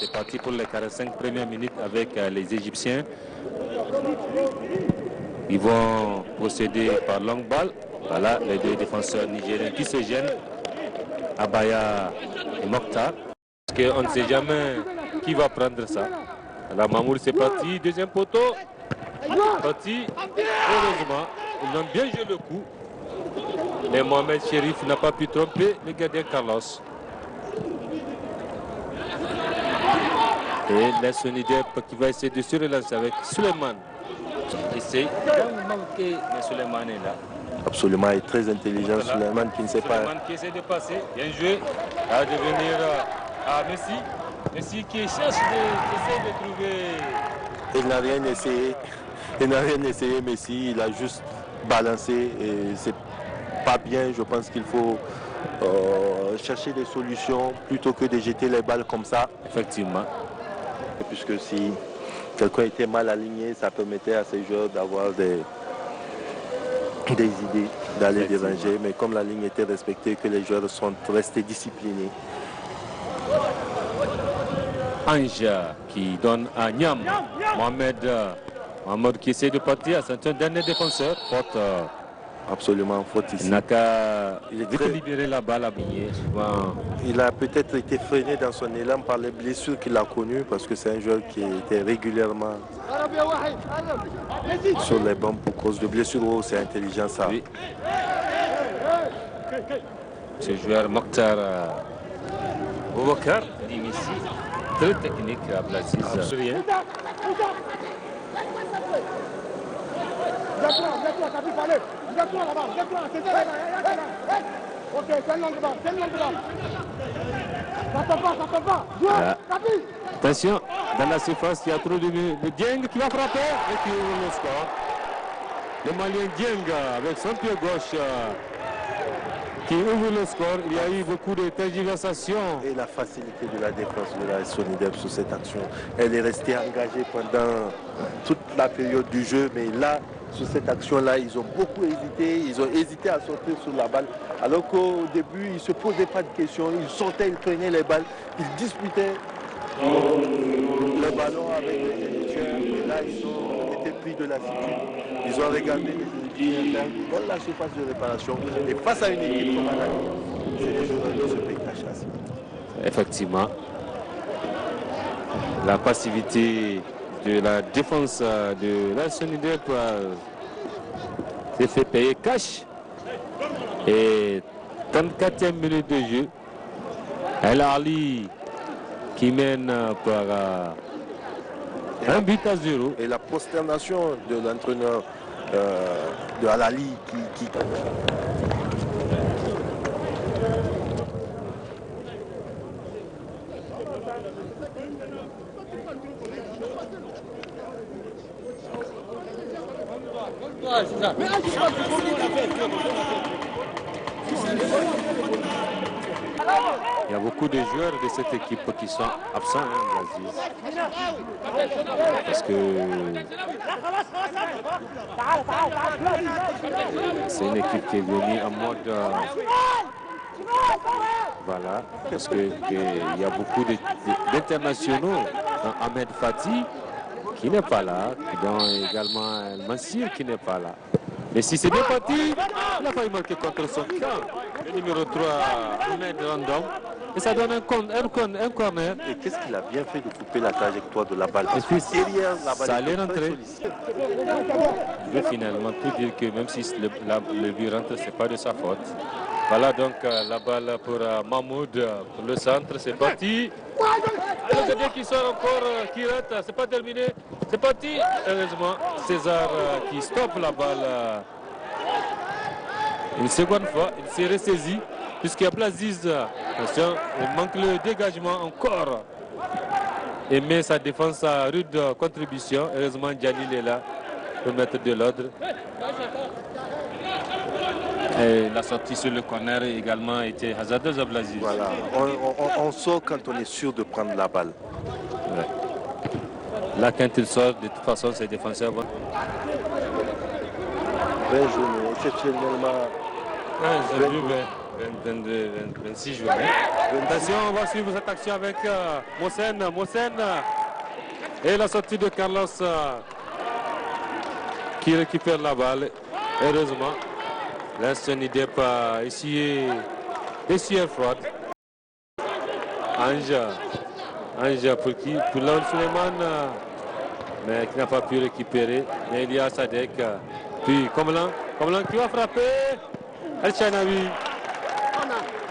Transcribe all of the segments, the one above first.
c'est parti pour les 45 premières minutes avec les Égyptiens. Ils vont procéder par longue balle. Voilà les deux défenseurs nigériens qui se gênent, Abaya et Mokhtar. Parce qu'on ne sait jamais qui va prendre ça. Alors Mamoud, c'est parti, deuxième poteau. Parti, heureusement, ils ont bien joué le coup. Mais Mohamed Chérif n'a pas pu tromper le gardien Carlos. Et Lassonidep qui va essayer de se relancer avec Suleiman. Essaye de manquer, mais Suleiman est là. Absolument, il est très intelligent, voilà. Suleiman qui ne sait pas. Suleiman qui essaie de passer, bien joué, à devenir à Messi. Messi qui cherche essaie de trouver. Il n'a rien essayé. Il n'a rien essayé, Messi. Il a juste balancé et c'est pas bien. Je pense qu'il faut chercher des solutions plutôt que de jeter les balles comme ça. Effectivement. Puisque si quelqu'un était mal aligné, ça permettait à ces joueurs d'avoir des idées, d'aller déranger. Mais comme la ligne était respectée, que les joueurs sont restés disciplinés. Ange qui donne à Niam. Mohamed qui essaie de partir. C'est un dernier défenseur. Faute. Absolument, faute ici. Naka, il veut libérer la balle à Bigné. Il a peut-être été freiné dans son élan par les blessures qu'il a connues parce que c'est un joueur qui était régulièrement sur les bancs pour cause de blessures. Oh, c'est intelligent ça. Oui. Ce joueur Mokhtar Boubacar, ici, très technique à Blaziz. Absolument. Attention, dans la surface, il y a trop de Dieng qui va frapper et qui ouvre le score. Le Malien Dieng avec son pied gauche qui ouvre le score. Il y a eu beaucoup de tergiversations. Et la facilité de la défense de la Sonidep sur cette action. Elle est restée engagée pendant toute la période du jeu, mais là, sur cette action-là, ils ont beaucoup hésité. Ils ont hésité à sortir sur la balle. Alors qu'au début, ils ne se posaient pas de questions. Ils sortaient, ils prenaient les balles. Ils disputaient le ballon avec les Égyptiens. Et là, ils ont été pris de lassitude. Ils ont regardé les Égyptiens dans la surface de réparation. Et face à une équipe comme Anani, c'est des joueurs de ce pays la chasse. Effectivement. La passivité de la défense de la Sonidep s'est fait payer cash. Et 34e minute de jeu. El Ali qui mène par 1-0. Et la prosternation de l'entraîneur de Al Ali qui... Il y a beaucoup de joueurs de cette équipe qui sont absents, Blaziz. Parce que c'est une équipe qui est venue en mode... voilà, parce qu'il y a beaucoup d'internationaux. Ahmed Fati qui n'est pas là, dont également Mansir qui n'est pas là. Mais si c'est bien parti, il a failli marquer contre son camp. Le numéro 3, Ahmed Random. Et ça donne un corner. Et qu'est-ce qu'il a bien fait de couper la trajectoire de la balle? Parce que derrière, la balle ça allait rentrer. Je veux finalement tout dire que même si le but rentre, ce n'est pas de sa faute. Voilà donc la balle pour Mahmoud pour le centre, c'est parti. Le gardien qui sort encore, qui rate, c'est pas terminé. C'est parti. Heureusement, César qui stoppe la balle. Une seconde fois, il s'est ressaisi. Puisqu'il y a Blaziz, attention, il manque le dégagement encore. Et met sa défense à rude contribution. Heureusement, Djalil est là pour mettre de l'ordre. Et la sortie sur le corner également était hasardeuse à Blaziz. Voilà, on sort quand on est sûr de prendre la balle. Ouais. Là, quand il sort, de toute façon, ses défenseurs vont... Bien joué, exceptionnellement. 22, 26 journées. Attention, on va suivre cette action avec Mosen. Et la sortie de Carlos qui récupère la balle. Heureusement, l'Aïs-Sonidep a essuyé fraude. Ange pour qui? Pour Laon Suleiman, mais qui n'a pas pu récupérer. Mais il y a Sadek. Puis Komlan qui va frapper. El Chanawi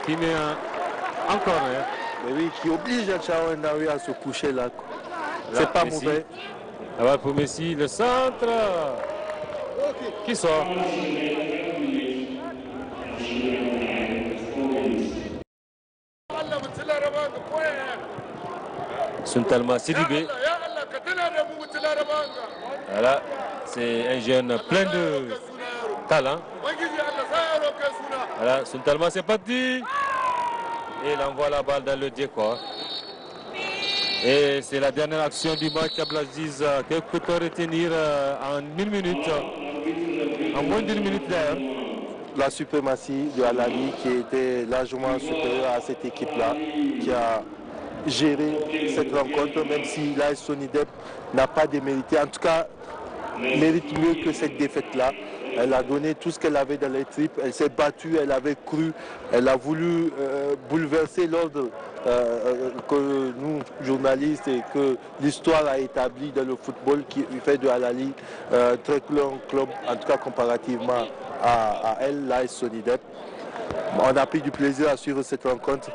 qui met un corner. Mais oui, qui oblige El Chanawi à se coucher là. C'est pas Messi. Mauvais. La balle pour Messi, le centre qui sort. Suntalma Sidibé. Voilà, c'est un jeune plein de talent. Voilà, Suntalma c'est parti. Et il envoie la balle dans le décor. Et c'est la dernière action du match à Blasiz que peut retenir en une minute. En moins d'une minute d'ailleurs. La suprématie de Al-Ahly qui était largement supérieure à cette équipe-là, qui a géré cette rencontre, même si l'Aïs-Sonidep n'a pas démérité. En tout cas, mérite mieux que cette défaite-là. Elle a donné tout ce qu'elle avait dans les tripes, elle s'est battue, elle avait cru, elle a voulu bouleverser l'ordre que nous, journalistes, et que l'histoire a établi dans le football, qui fait de Al-Ahly un très grand club, en tout cas comparativement à elle, l'AS Sonidep. On a pris du plaisir à suivre cette rencontre.